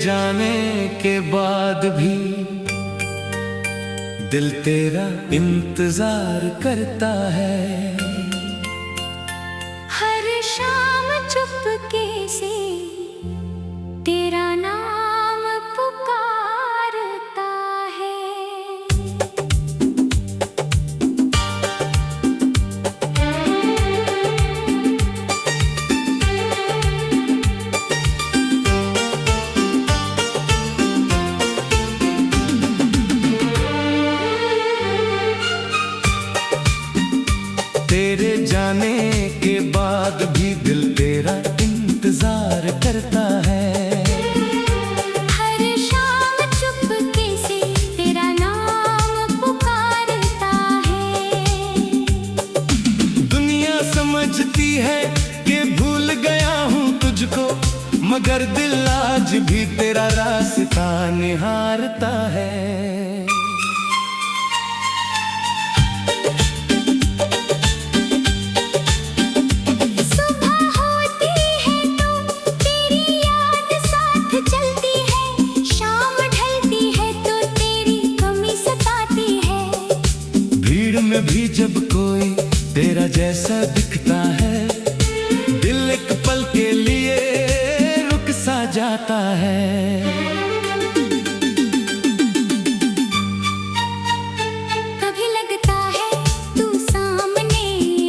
जाने के बाद भी दिल तेरा इंतजार करता है। हर शाम चुपके से तेरा नाम पुकारता है। तेरे जाने के बाद भी दिल तेरा इंतजार करता है। हर शाम चुपके से तेरा नाम पुकारता है। दुनिया समझती है कि भूल गया हूँ तुझको, मगर दिल आज भी तेरा रास्ता निहारता है। में भी जब कोई तेरा जैसा दिखता है, दिल एक पल के लिए रुक सा जाता है। कभी लगता है तू सामने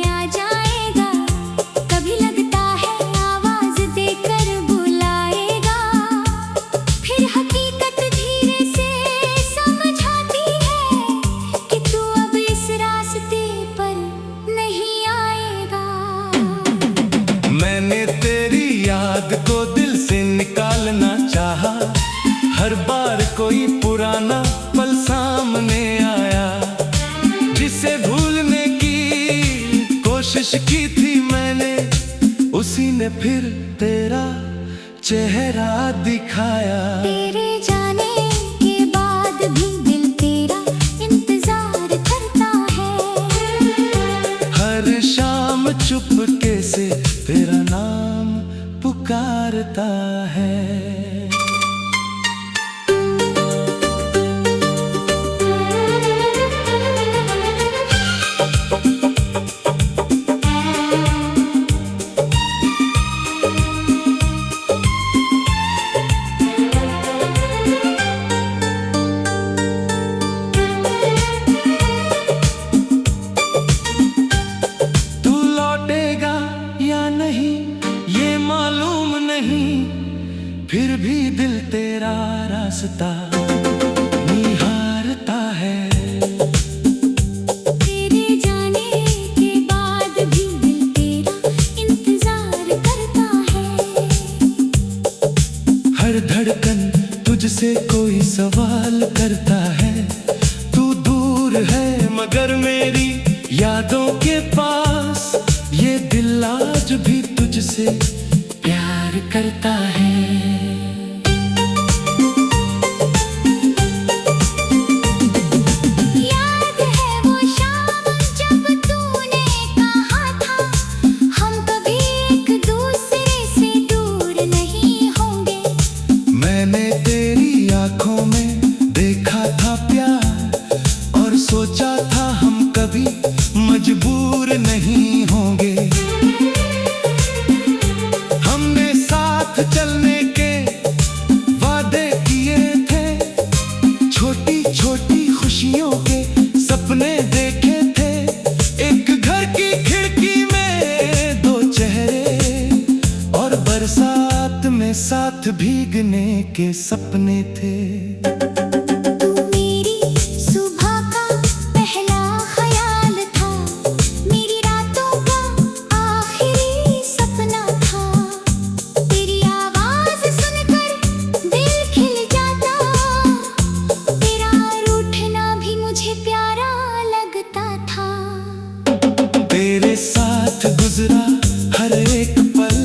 आ जाएगा, कभी लगता है आवाज देकर बुलाएगा। फिर हकीकत धीरे से समझाती है कि तू अब इस रास्ते पर नहीं आएगा। मैंने तेरी याद को दिल से निकालना चाहा, हर बार कोई पुराना पल सामने आया, जिसे भूलने की कोशिश की थी मैंने, उसी ने फिर तेरा चेहरा दिखाया। तेरे जाने के बाद भी दिल तेरा इंतजार करता है। हर शाम चुपके से तेरा नाम पुकारता है। फिर भी दिल तेरा रास्ता निहारता है। तेरे जाने के बाद भी दिल तेरा इंतजार करता है। हर धड़कन तुझसे कोई सवाल करता है, तू दूर है मगर मेरी यादों के पास, ये दिल आज भी तुझसे प्यार करता है। याद है वो शाम जब तूने कहा था, हम कभी एक दूसरे से दूर नहीं होंगे। मैंने तेरी आंखों में देखा था प्यार, और सोचा था हम कभी मजबूर नहीं होंगे। हमने साथ चलने के वादे किए थे, छोटी छोटी खुशियों के सपने देखे थे। एक घर की खिड़की में दो चेहरे, और बरसात में साथ भीगने के सपने थे। तू मेरी सुबह का पहला ख्याल था, मेरी रातों का आखिरी सपना था। तेरी आवाज सुनकर दिल खिल जाता, तेरा रूठना भी मुझे प्यारा लगता था। तेरे साथ गुजरा हर एक पल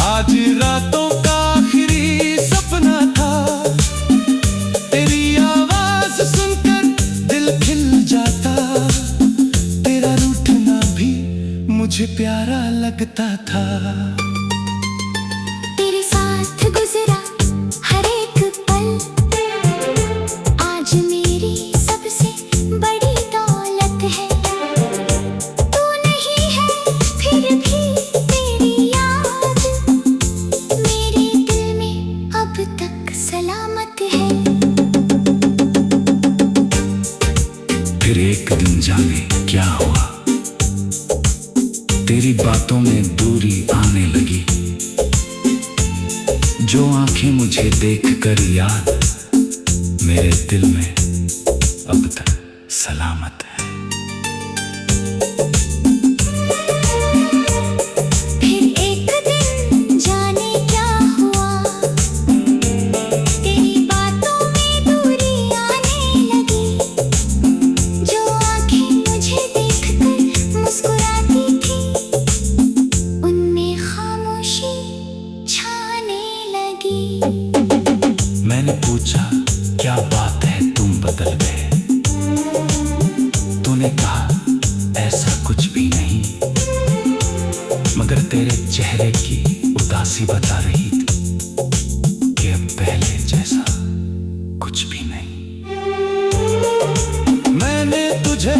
आज रातों का आखिरी सपना था। तेरी आवाज सुनकर दिल खिल जाता, तेरा रूठना भी मुझे प्यारा लगता था। तेरे साथ गुजरा जाने क्या हुआ, तेरी बातों में दूरी आने लगी। जो आंखें मुझे देखकर याद, मेरे दिल में अब तक सलामत है। फिर एक दिन जाने क्या हुआ, तेरी बातों में दूरी आने लगी। जो आंखें मुझे देखकर मुस्कुराती थी, उनमें खामोशी छाने लगी। मैंने पूछा क्या बात है, तुम बदल गए। तूने कहा ऐसा कुछ भी नहीं, मगर तेरे चेहरे की उदासी बता रही थी कि अब पहले जैसा कुछ भी नहीं। मैंने तुझे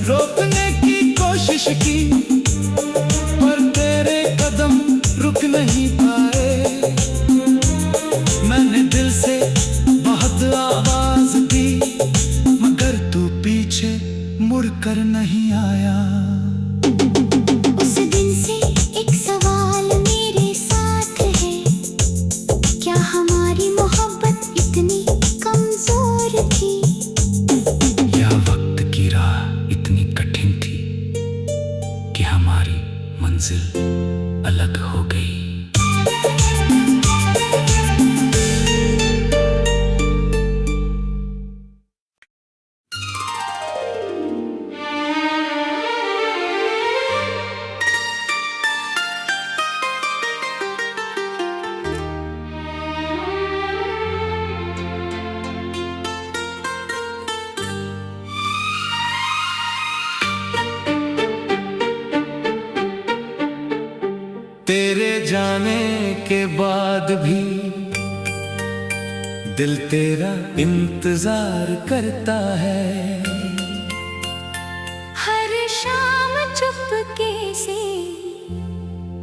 रोकने की कोशिश की, पर तेरे कदम रुक नहीं पाए। मैंने दिल से बहुत आवाज दी, मगर तू पीछे मुड़कर नहीं आया। उस दिन से एक सवाल मेरे साथ है, क्या हमारी मोहब्बत इतनी कमजोर थी? या वक्त की राह इतनी कठिन थी कि हमारी मंजिल अलग हो गई। तेरे जाने के बाद भी दिल तेरा इंतजार करता है। हर शाम चुपके से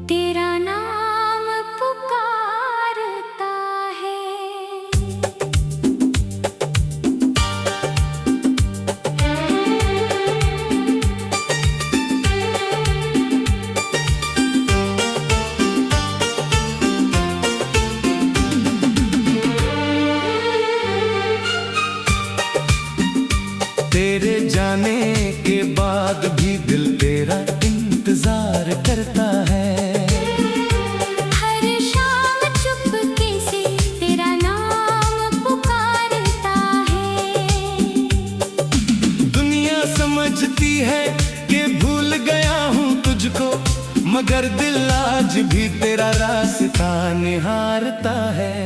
तेरा नाम पुकारता है। तेरे जाने के बाद भी दिल तेरा इंतजार करता है। हर शाम चुपके से तेरा नाम पुकारता है। दुनिया समझती है कि भूल गया हूँ तुझको, मगर दिल आज भी तेरा रास्ता निहारता है।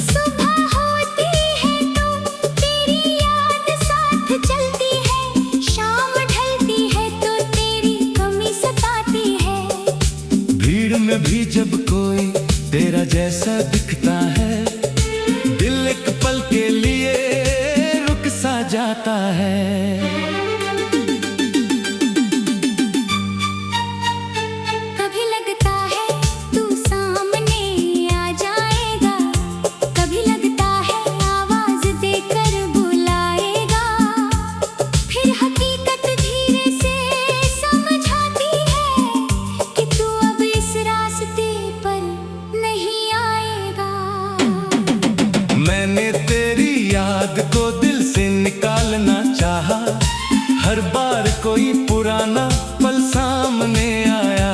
सुबह होती है तो तेरी याद साथ चलती है, शाम ढलती है तो तेरी कमी सताती है। भीड़ में भी जब कोई तेरा जैसा दिखता है, दिल एक पल के लिए रुक सा जाता है। कभी लगता है तू सामने आ जाएगा, कभी लगता है आवाज देकर बुलाएगा। फिर हकीकत धीरे से समझाती है कि तू अब इस रास्ते पर नहीं आएगा। मैंने तेरी याद को दिल से निकालना चाहा, हर बार कोई पुराना पल सामने आया,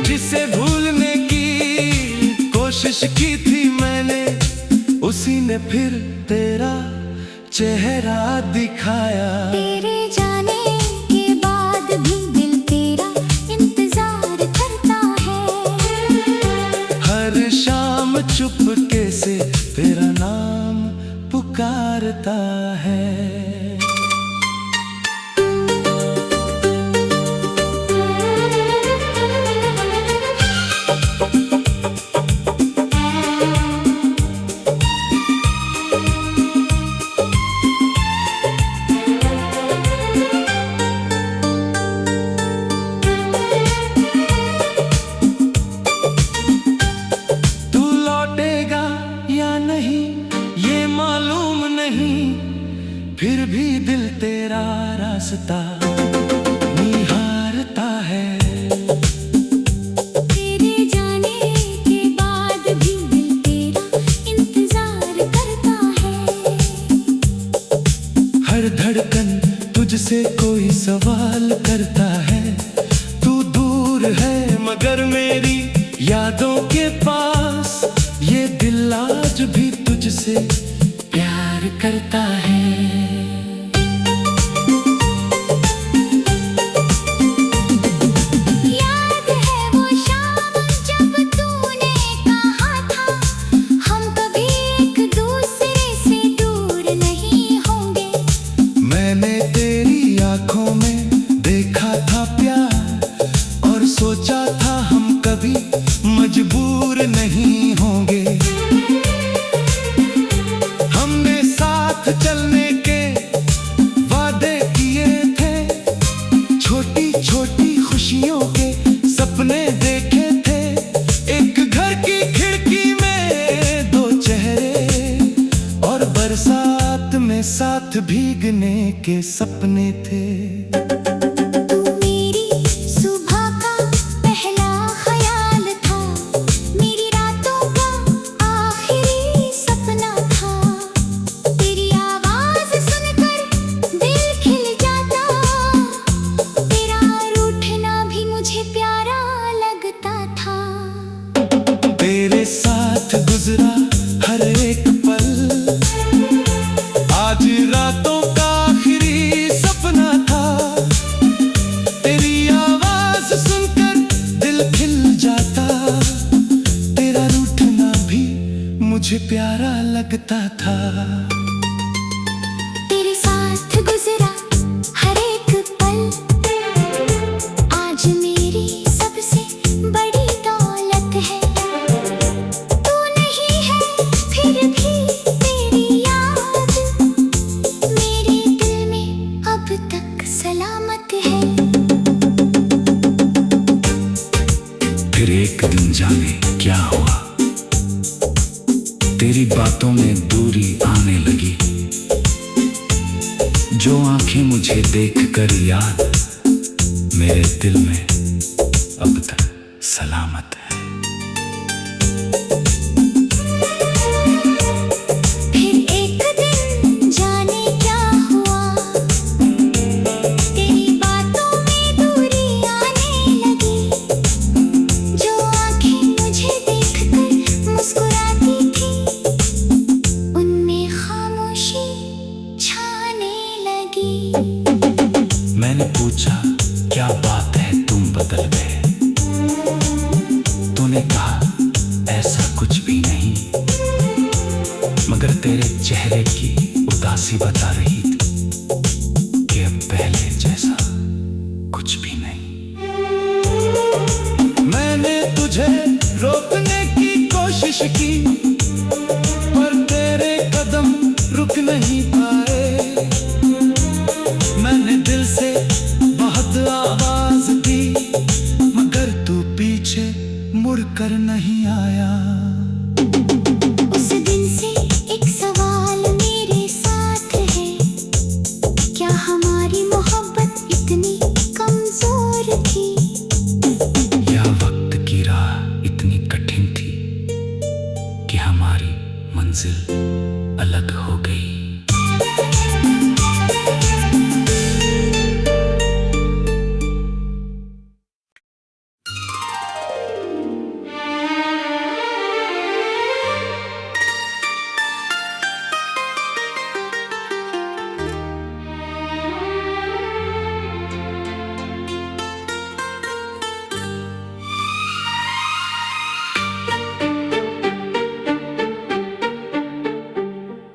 जिसे भूलने की कोशिश की थी मैंने, उसी ने फिर तेरा चेहरा दिखाया। तेरे जाने के बाद भी दिल तेरा इंतजार करता है। हर शाम चुपके से तेरा नाम पुकारता है। तू लौटेगा रास्ता निहारता है। तेरे जाने के बाद भी दिल तेरा इंतजार करता है। हर धड़कन तुझसे कोई सवाल करता है। तू दूर है मगर मेरी यादों के पास, ये दिल आज भी तुझसे प्यार करता है। याद है वो शाम जब तूने कहा था हम कभी एक दूसरे से दूर नहीं होंगे। मैंने तेरी आंखों में देखा था प्यार और सोचा था हम कभी मजबूर नहीं होंगे। हमने साथ चलने के वादे किए थे, छोटी छोटी खुशियों के सपने देखे थे। एक घर की खिड़की में दो चेहरे और बरसात में साथ भीगने के सपने थे। तू मेरी सुबह का पहला ख्याल था, मेरी रातों का आखिरी सपना था। तेरी आवाज सुनकर दिल खिल जाता, तेरा रूठना भी मुझे प्यारा लगता था। तेरे साथ गुजरा हर एक पल आज रातों का आखिरी सपना था। तेरी आवाज सुनकर दिल खिल जाता, तेरा रूठना भी मुझे प्यारा लगता था। तेरे साथ गुजरा हर एक पल आज मेरी सबसे बड़ी दौलत है। तू नहीं है फिर भी तेरी याद मेरे दिल में अब तक सलामत है। फिर एक दिन जाने क्या हुआ, तेरी बातों में दूरी आने लगी। जो आंखें मुझे देखकर याद मेरे दिल में अब तक सलामत है। फिर एक दिन जाने क्या हुआ, तेरी बातों में दूरी आने लगी। जो आंखें मुझे देखकर मुस्कुराती थी, उनमें खामोशी छाने लगी। मैंने पूछा क्या बात है तुम बदल गए, तूने कहा ऐसा कुछ भी नहीं, मगर तेरे चेहरे की उदासी बता रही थी कि अब पहले जैसा कुछ भी नहीं। मैंने तुझे रोकने की कोशिश की पर तेरे कदम रुक नहीं पाए। मैंने दिल से बहुत आवाज दी मगर तू पीछे मुड़कर नहीं आया। उस दिन से एक सवाल मेरे साथ है, क्या हमारी मोहब्बत इतनी कमजोर थी? या वक्त की राह इतनी कठिन थी कि हमारी मंजिल अलग हो गई।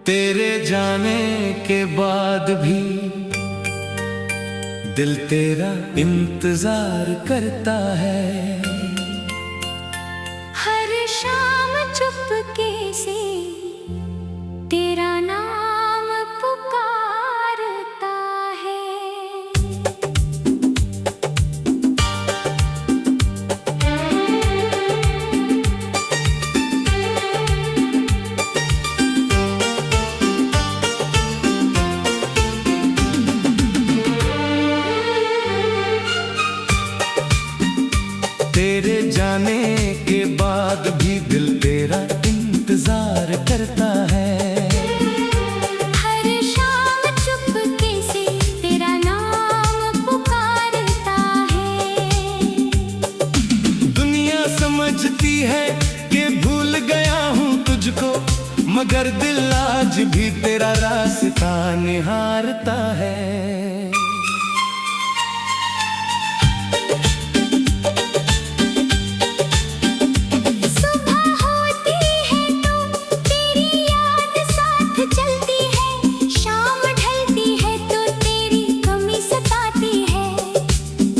तेरे जाने के बाद भी दिल तेरा इंतजार करता है। हर शाम चुपके से तेरा नाम पुकारता है। करता है। हर शाम चुपके से तेरा नाम पुकारता है। दुनिया समझती है कि भूल गया हूँ तुझको, मगर दिल आज भी तेरा रास्ता निहारता है। सुबह होती है तो तेरी याद साथ चलती है, शाम ढलती है तो तेरी कमी सताती है।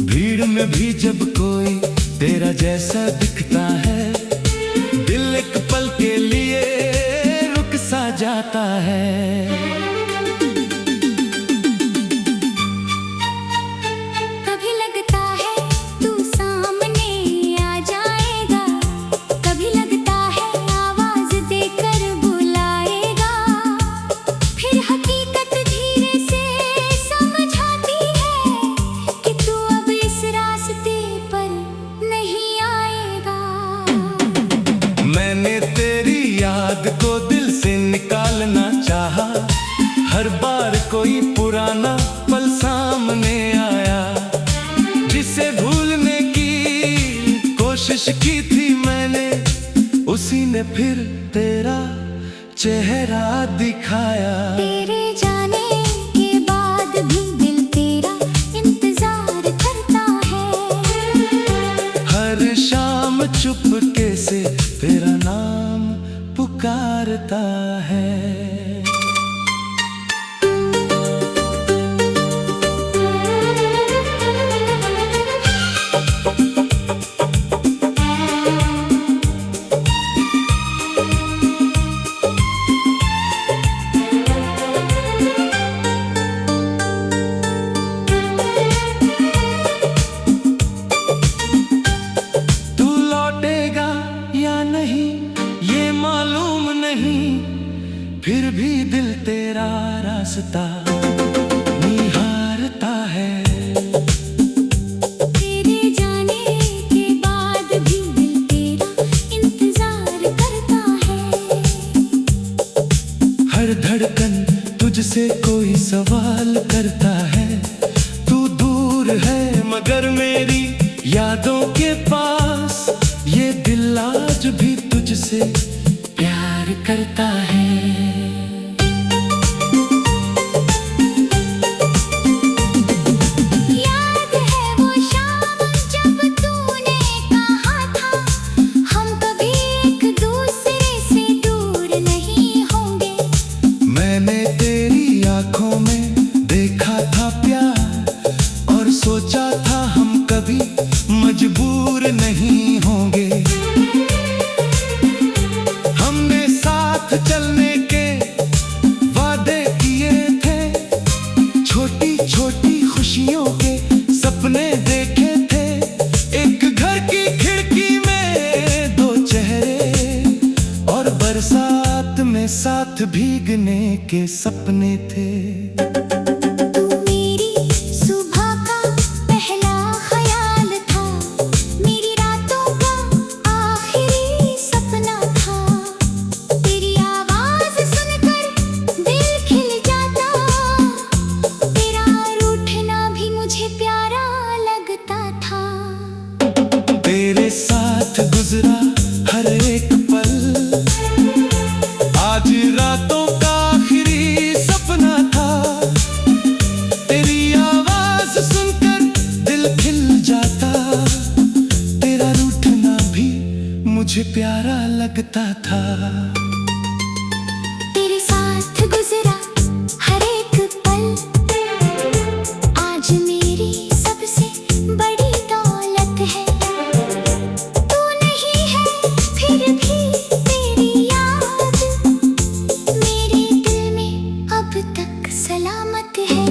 भीड़ में भी जब कोई तेरा जैसा दिखता है, दिल एक पल के लिए रुक सा जाता है। कभी लगता है तू सामने आ जाएगा, कभी लगता है आवाज देकर बुलाएगा। फिर हकीकत धीरे से समझाती है कि तू अब इस रास्ते पर नहीं आएगा। मैंने तेरी याद को दिल से निकालना चाहा, हर बार कोई पुराना पल सामने आया, जिसे भूलने की कोशिश की थी मैंने, उसी ने फिर तेरा चेहरा दिखाया। तेरे जाने के बाद भी दिल तेरा इंतजार करता है। हर शाम चुपके से तेरा नाम पुकारता है। तू लौटेगा या नहीं ये मालूम नहीं, फिर भी दिल तेरा रास्ता निहारता है। तेरे जाने के बाद भी दिल तेरा इंतजार करता है। हर धड़कन तुझसे कोई सवाल करता है, तू दूर है मगर मेरी यादों के पास, ये दिल आज भी तुझसे प्यार करता है। याद है वो शाम जब तूने कहा था, हम कभी एक दूसरे से दूर नहीं होंगे। मैंने तेरी आंखों में देखा था प्यार, और सोचा था हम कभी मजबूर नहीं होंगे। हमने साथ चलने के वादे किए थे, छोटी छोटी खुशियों के सपने देखे थे। एक घर की खिड़की में दो चेहरे, और बरसात में साथ भीगने के सपने थे। तू मेरी सुबह का पहला ख्याल था, मेरी रातों का आखिरी सपना था। तेरी आवाज सुनकर दिल खिल जाता, तेरा रूठना भी मुझे प्यारा लगता था। तेरे साथ गुजरा हर एक पल, आज रातों का आखिरी सपना था। तेरी आवाज सुनकर दिल खिल जाता, तेरा रूठना भी मुझे प्यारा लगता था। तेरे साथ गुजरा हर एक पल, आज मेरी सबसे बड़ी दौलत है। तू नहीं है फिर भी तेरी याद मेरे दिल में अब तक सलामत है।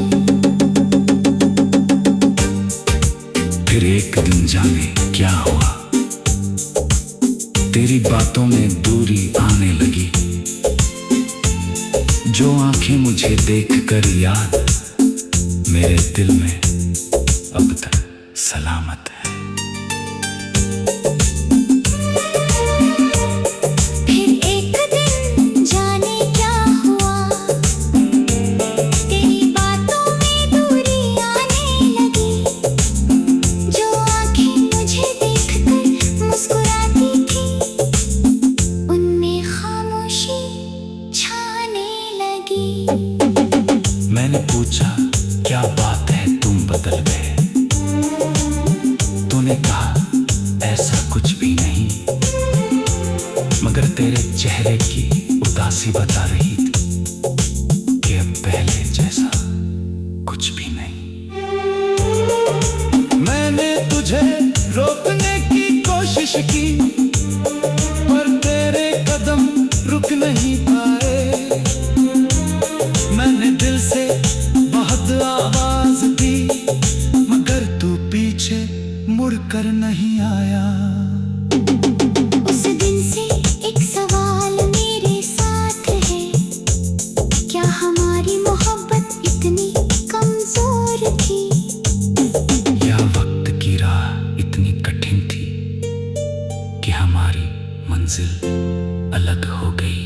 फिर एक दिन जाने क्या हुआ, तेरी बातों में दूरी आने लगी। जो आंखें मुझे देखकर याद, मेरे दिल में अब तक सलामत है। फिर एक दिन उदासी बता रही थी कि अब पहले जैसा कुछ भी नहीं। मैंने तुझे रोकने की कोशिश की पर तेरे कदम रुक नहीं पाए। मैंने दिल से बहुत आवाज दी मगर तू पीछे मुड़कर नहीं आया। उस दिन से एक सवाल मेरे साथ है, क्या हमारी मोहब्बत इतनी कमजोर थी? या वक्त की राह इतनी कठिन थी कि हमारी मंजिल अलग हो गई।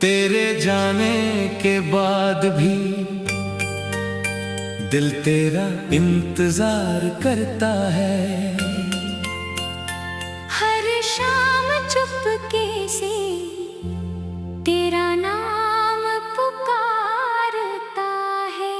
तेरे जाने के बाद भी दिल तेरा इंतजार करता है। हर शाम चुपके से तेरा नाम पुकारता है।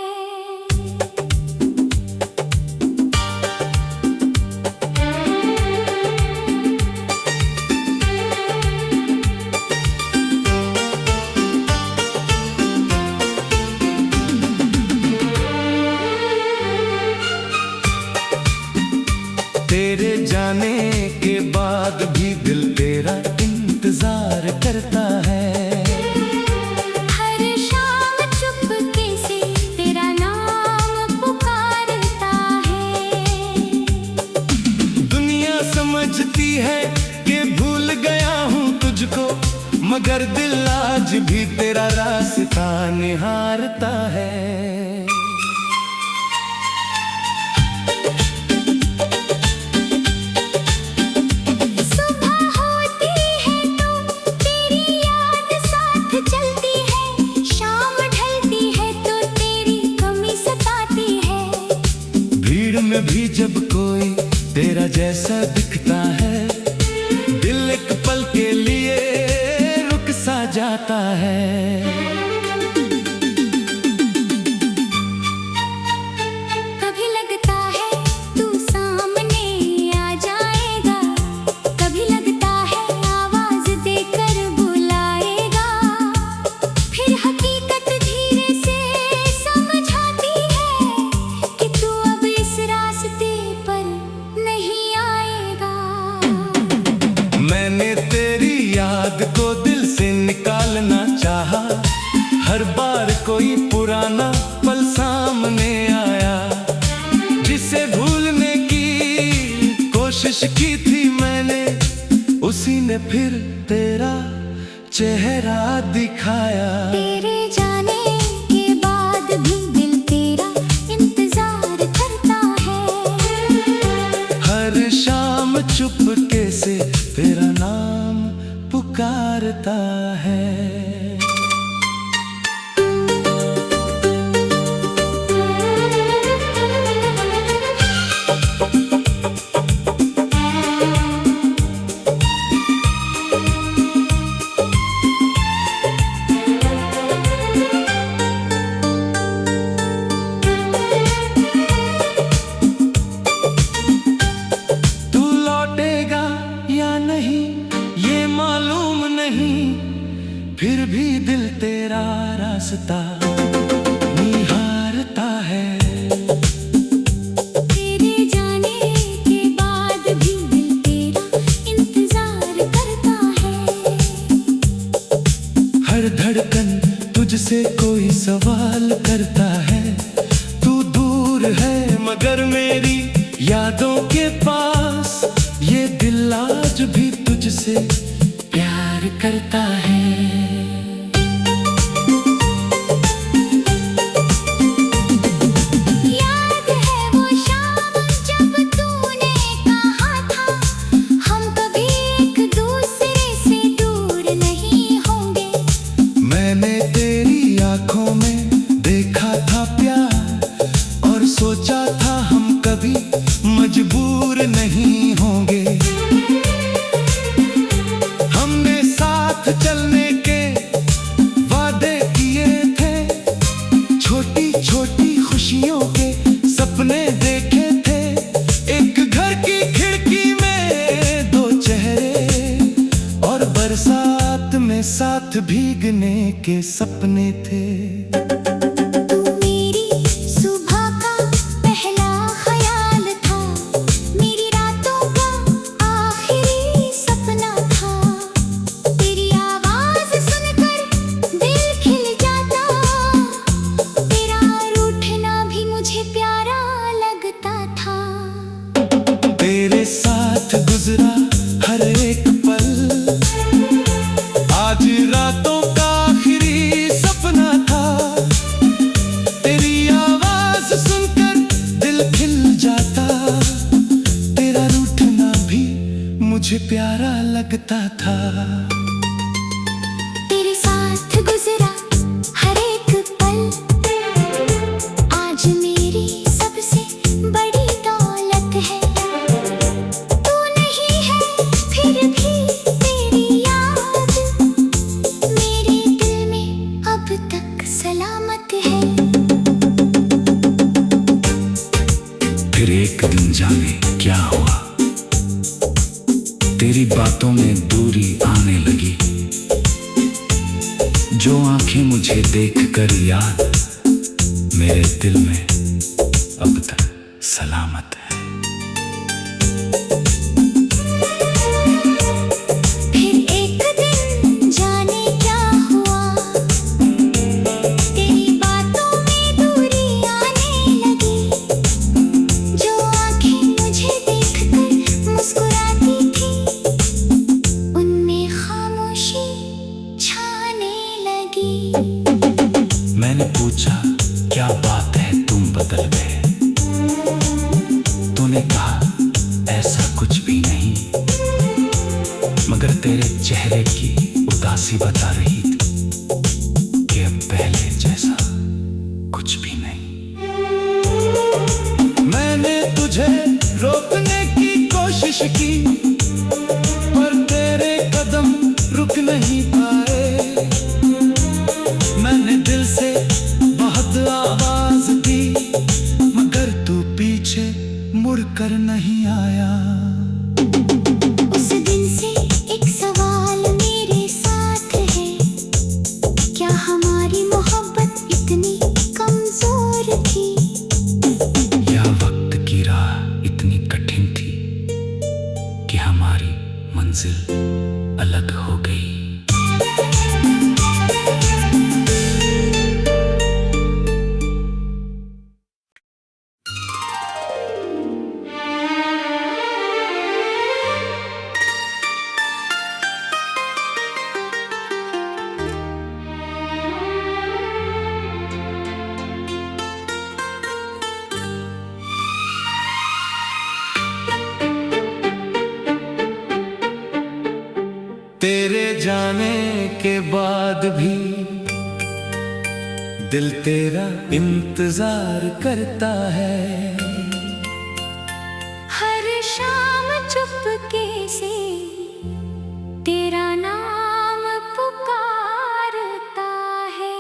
तेरे जाने के बाद भी दिल तेरा इंतजार करता है। हर शाम चुपके से तेरा नाम पुकारता है। दुनिया समझती है कि भूल गया हूँ तुझको मगर दिल आज भी तेरा रास्ता निहारता है। में भी जब कोई तेरा जैसा दिखता है दिल एक पल के लिए रुक सा जाता है। कभी लगता है तू सामने आ जाएगा, कभी लगता है आवाज देकर बुलाएगा। फिर हकीकत धीरे से समझाती है कि तू अब इस रास्ते पर नहीं आएगा। मैंने तेरी याद को दिल से निकालना चाहा, हर बार कोई पुराना पल सामने आया जिसे भूलने की कोशिश की थी मैंने, उसी ने फिर तेरा चेहरा दिखाया। तेरे जाने के बाद भी दिल तेरा इंतजार करता है। हर शाम चुपके से तेरा नाम पुकारता है। फिर भी दिल तेरा रास्ता निहारता है। तेरे जाने के बाद भी दिल तेरा इंतजार करता है। हर धड़कन तुझसे कोई सवाल करता है। तू दूर है मगर मेरी यादों के पास, ये दिल आज भी तुझसे प्यार करता है। याद है वो शाम जब तूने कहा था हम कभी एक दूसरे से दूर नहीं होंगे। मैंने तेरी तू मेरी सुबह का पहला ख्याल था, मेरी रातों का आखिरी सपना था। तेरी आवाज सुनकर दिल खिल जाता, तेरा रूठना भी मुझे प्यारा लगता था। तेरे साथ गुजरा हर एक पल आज रातों का आखिरी सपना था। तेरी आवाज सुनकर दिल खिल जाता, तेरा रूठना भी मुझे प्यारा लगता था। तेरे साथ गुजरा हर एक पल आज मेरी सबसे बड़ी दौलत है। तू नहीं है फिर भी तेरी याद मेरे दिल में अब तक सलामत है। फिर एक दिन जाने क्या हुआ, तेरी बातों में दूरी आने लगी। जो आंखें मुझे देखकर याद मेरे दिल में अब तक सलामत है। फिर एक दिन जाने क्या हुआ, तेरी बातों में दूरी आने लगी। जो आंखें मुझे देखकर मुस्कुराती थी, उनमें खामोशी छाने लगी। मैंने पूछा क्या बात है तुम बदल गए, तूने कहा ऐसा कुछ भी नहीं, मगर तेरे चेहरे की उदासी बता रही थी कि अब पहले जैसा कुछ भी नहीं। मैंने तुझे रोकने की कोशिश की, पर तेरे कदम रुक नहीं पाए। मैंने दिल से बहुत आवाज दी, मगर तू पीछे मुड़कर नहीं आया। उस दिन से एक सवाल मेरे साथ है, क्या हमारी मोहब्बत इतनी कमजोर थी? या वक्त की राह इतनी कठिन थी कि हमारी मंजिल अलग हो गई। तेरे जाने के बाद भी दिल तेरा इंतजार करता है। हर शाम चुपके से तेरा नाम पुकारता है।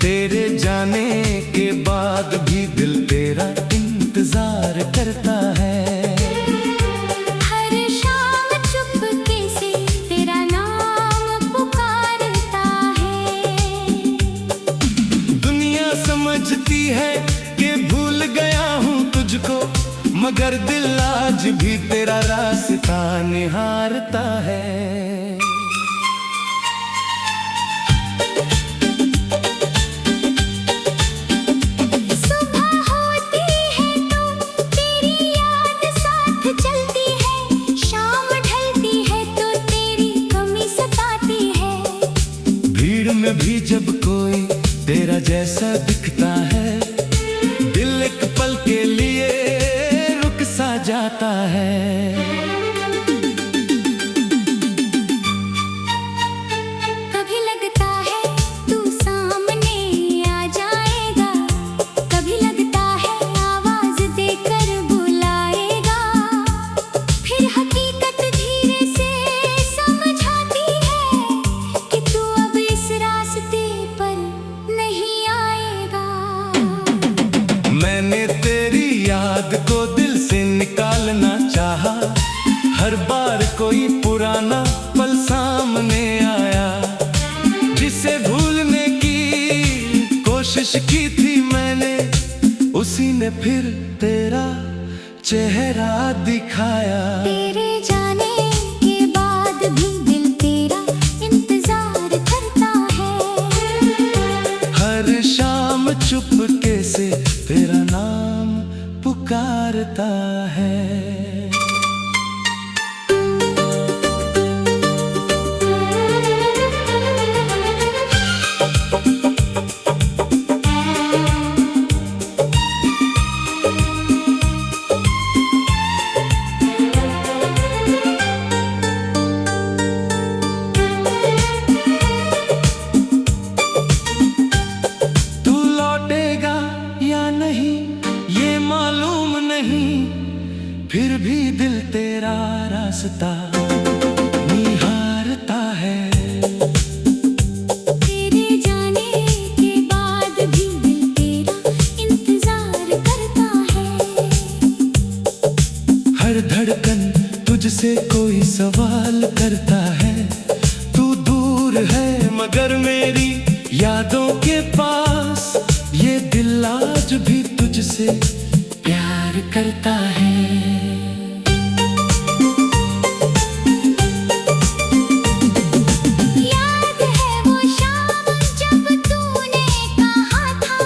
तेरे जाने के बाद भी दिल तेरा इंतजार करता है। हर शाम चुपके से तेरा नाम पुकारता है। दुनिया समझती है कि भूल गया हूँ तुझको, मगर दिल आज भी तेरा रास्ता निहारता है। सुबह होती है तो तेरी याद साथ चलती है, शाम ढलती है तो तेरी कमी सताती है। भीड़ में भी जब कोई तेरा जैसा दिखता है, दिल एक पल के लिए रुक सा जाता है। कभी लगता है तू सामने आ जाएगा, कभी लगता है आवाज देकर बुलाएगा। फिर हकीकत धीरे से समझाती है, से फिर तेरा चेहरा दिखाया। तेरे जाने के बाद भी दिल तेरा इंतजार करता है। हर शाम चुपके से तेरा नाम पुकारता है। फिर भी दिल तेरा रास्ता निहारता है। तेरे जाने के बाद भी दिल तेरा इंतजार करता है। हर धड़कन तुझसे कोई सवाल करता है। तू दूर है मगर मेरी यादों के पास, ये दिल आज भी तुझसे प्यार करता है। याद है वो शाम जब तूने कहा था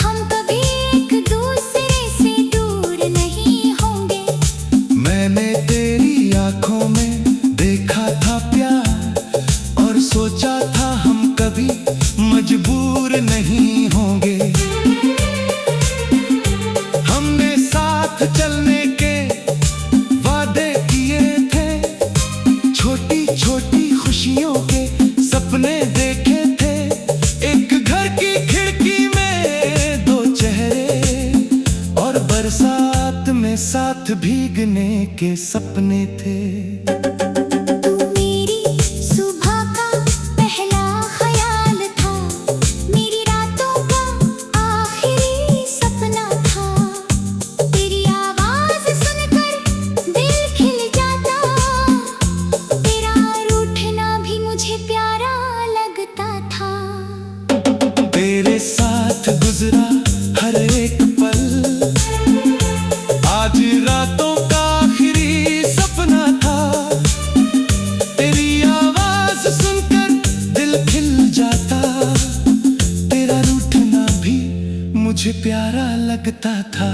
हम कभी एक दूसरे से दूर नहीं होंगे। मैंने तेरी आंखों में देखा था प्यार और सोचा था हम कभी मजबूर नहीं होंगे। हमने साथ चलने के वादे किए थे, छोटी छोटी खुशियों के सपने देखे थे। एक घर की खिड़की में दो चेहरे और बरसात में साथ भीगने के सपने थे। तू मेरी सुबह का पहला ख्याल था, मेरी रातों का आखिरी सपना था। तेरी आवाज सुनकर दिल खिल जाता, तेरा रूठना भी मुझे प्यारा लगता था। तेरे साथ गुजरा हर एक पल आज रातों का आखिरी सपना था। तेरी आवाज सुनकर दिल खिल जाता, तेरा रूठना भी मुझे प्यारा लगता था।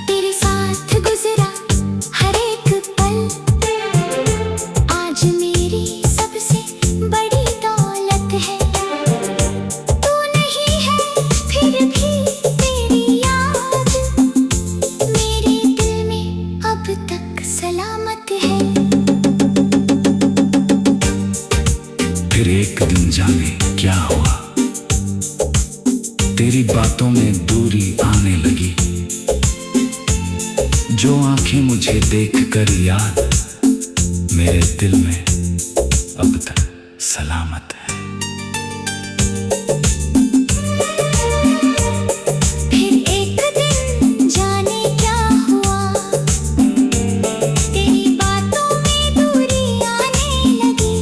तेरे साथ गुजरा हर एक पल आज मेरी सबसे बड़ी दौलत है। तू नहीं है फिर भी तेरी याद मेरे दिल में अब तक सलामत है। फिर एक दिन जाने क्या हुआ, तेरी बातों में दूरी आने लगी। जो आंखें मुझे देखकर याद मेरे दिल में अब तक सलामत है। फिर एक दिन जाने क्या हुआ, तेरी बातों में दूरी आने लगी।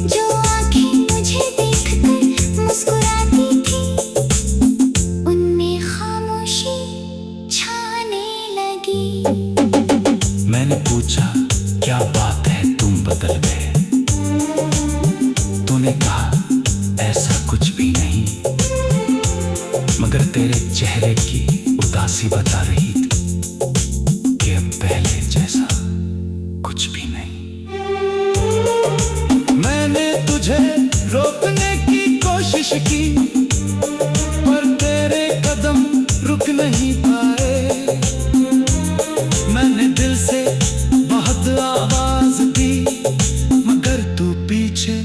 जो आंखें मुझे देखकर मुस्कुराती थी, उनमें खामोशी छाने लगी। मैंने पूछा क्या बात है तुम बदल गए। तूने कहा ऐसा कुछ भी नहीं, मगर तेरे चेहरे की उदासी बता रही थी कि अब पहले जैसा कुछ भी नहीं। मैंने तुझे रोकने की कोशिश की पर तेरे कदम रुक नहीं पाए। मैंने दिल से बहुत आवाज दी मगर तू पीछे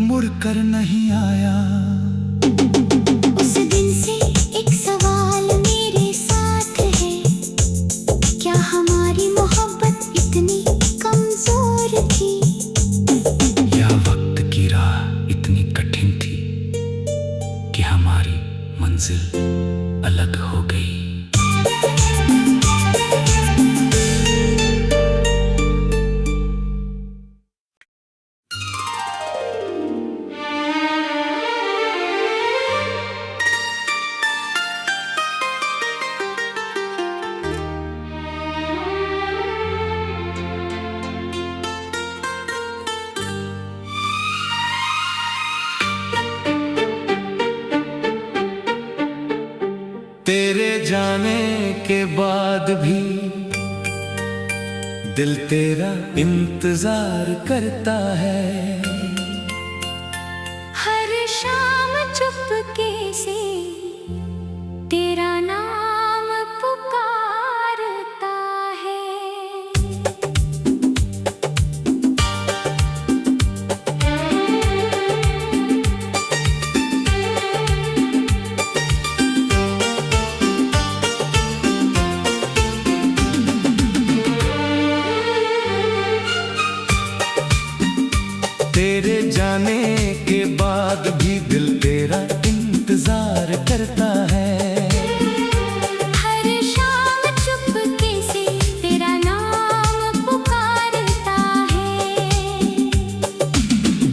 मुड़कर नहीं आया। उस दिन से एक सवाल मेरे साथ है, क्या हमारी मोहब्बत इतनी कमजोर थी? या वक्त की राह इतनी कठिन थी कि हमारी मंजिल अलग हो गई। तेरे जाने के बाद भी दिल तेरा इंतजार करता है। हर शाम चुपके से तेरा नाम पुकारता है। तेरे जाने के बाद भी दिल तेरा इंतजार करता है। हर शाम चुपके से तेरा नाम पुकारता है।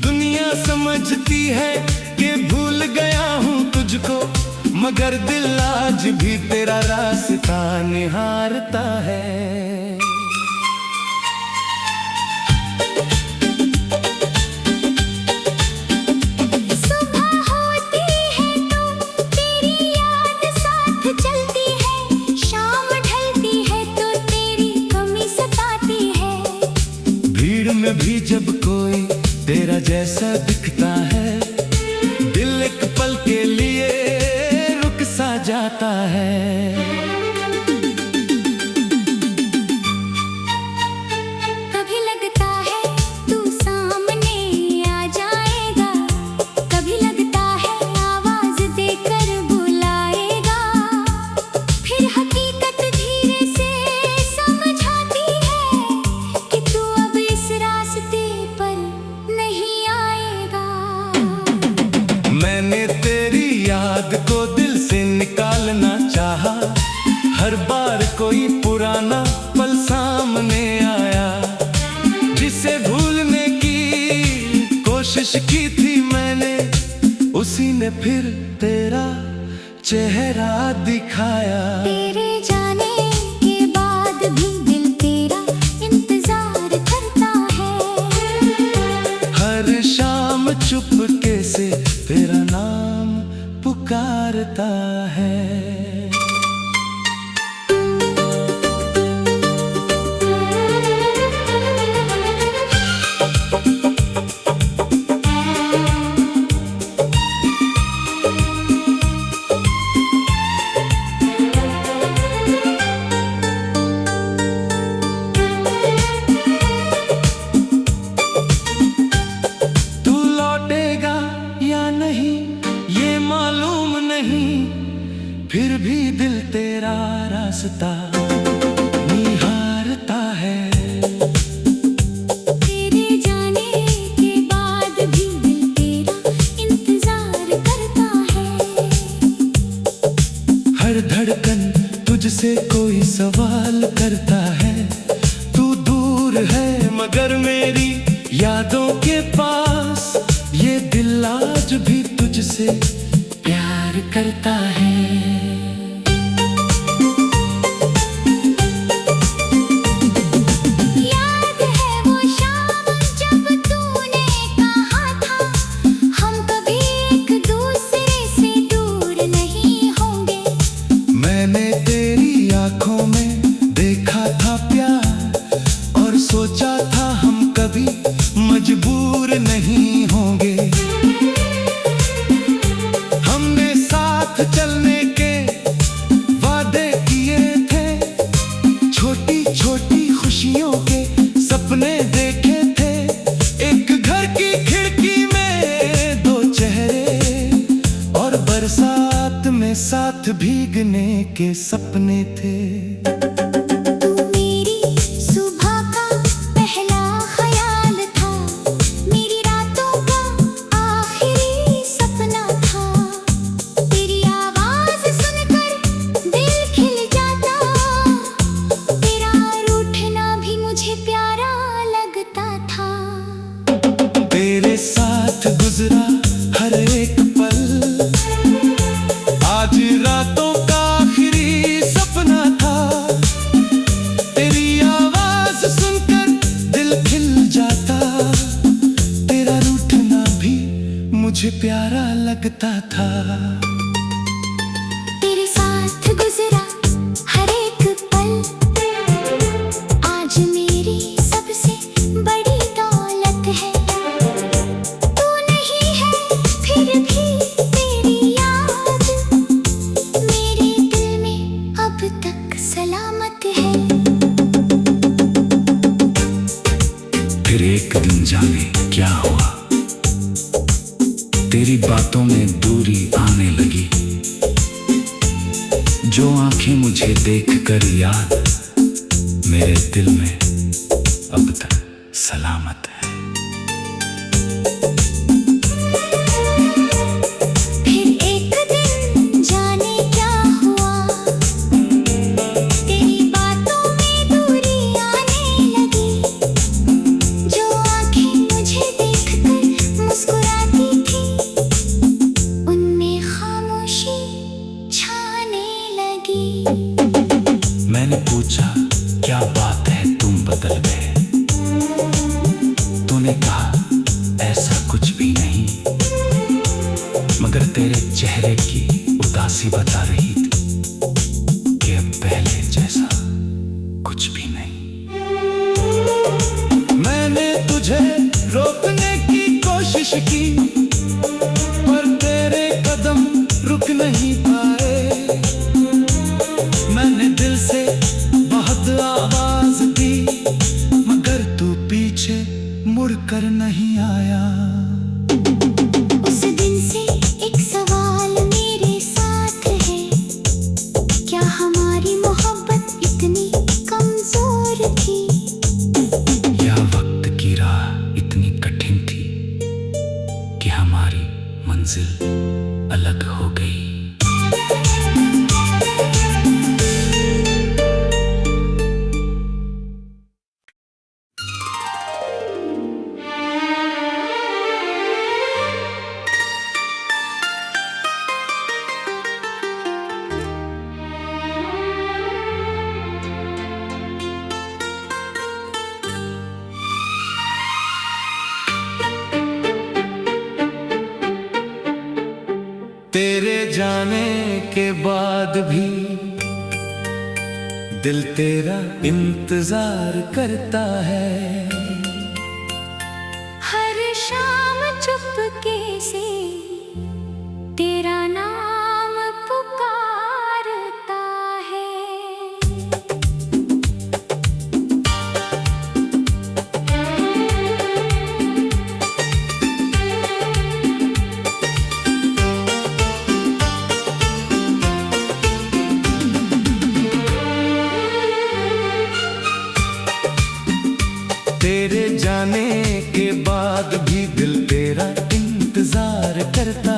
दुनिया समझती है कि भूल गया हूँ तुझको, मगर दिल आज भी तेरा रास्ता निहारता है। में भी जब कोई तेरा जैसा दिखता है, दिल एक पल के लिए रुक सा जाता है। कभी लगता है तू सामने आ जाएगा, कभी लगता है आवाज देकर बुलाएगा। फिर हकीकत धीरे से समझाती है कि तू अब इस रास्ते पर नहीं आएगा। मैंने तेरी याद को दिल से निकालना चाहा, हर बार कोई पुराना पल सामने आया, जिसे भूलने की कोशिश की थी मैंने, उसी ने फिर तेरा चेहरा दिखाया। तेरे जाने के बाद भी दिल तेरा इंतजार करता है। हर शाम चुपके से तेरा नाम पुकारता है। फिर भी दिल तेरा रास्ता निहारता है। तेरे जाने के बाद भी दिल तेरा इंतजार करता है। हर धड़कन तुझसे कोई सवाल करता है, तू दूर है मगर मेरी यादों के पास, ये दिल आज भी तुझसे प्यार करता है। याद है वो शाम जब तूने कहा था, हम कभी एक दूसरे से दूर नहीं होंगे। मैंने तेरी आंखों में देखा था प्यार, और सोचा था हम कभी मजबूर नहीं होंगे। हमने साथ चलने के वादे किए थे, छोटी छोटी खुशियों के सपने देखे थे। एक घर की खिड़की में दो चेहरे, और बरसात में साथ भीगने के सपने थे। तू मेरी सुबह का पहला ख्याल था, मेरी रातों का आखिरी सपना था। तेरी आवाज सुनकर दिल खिल जाता, तेरा रूठना भी मुझे प्यारा लगता था। तेरे साथ गुजरा हर एक पल, आज रातों का आखिरी सपना था। तेरी आवाज सुनकर दिल खिल जाता, तेरा रूठना भी मुझे प्यारा लगता था। तेरे साथ क्या हुआ, तेरी बातों में दूरी आने लगी। जो आंखें मुझे देखकर याद, मेरे दिल में अब तक सलामत है। फिर एक दिन जाने क्या हुआ, तेरी बातों में दूरी आने लगी। जो आंखें मुझे देखकर मुस्कुराती थी, उनमें खामोशी छाने लगी। मैंने पूछा क्या बात है, तुम बदल गए। तूने कहा ऐसा कुछ भी नहीं, मगर तेरे चेहरे की उदासी बता रही थी कि अब पहले जैसा कुछ भी नहीं। मैंने तुझे रोकने की कोशिश की, पर तेरे कदम रुक नहीं पाए। मैंने दिल से बहुत आवाज दी, मगर तू पीछे मुड़कर नहीं आया। उस दिन से एक सवाल मेरे साथ है, क्या हमारी मोहब्बत इतनी कमजोर थी? या वक्त की राह इतनी कठिन थी कि हमारी मंजिल अलग हो गई। तेरे जाने के बाद भी दिल तेरा इंतजार करता है। हर शाम चुपके से तेरा नाम पुकारता है। तेरे जाने के बाद भी दिल तेरा इंतजार करता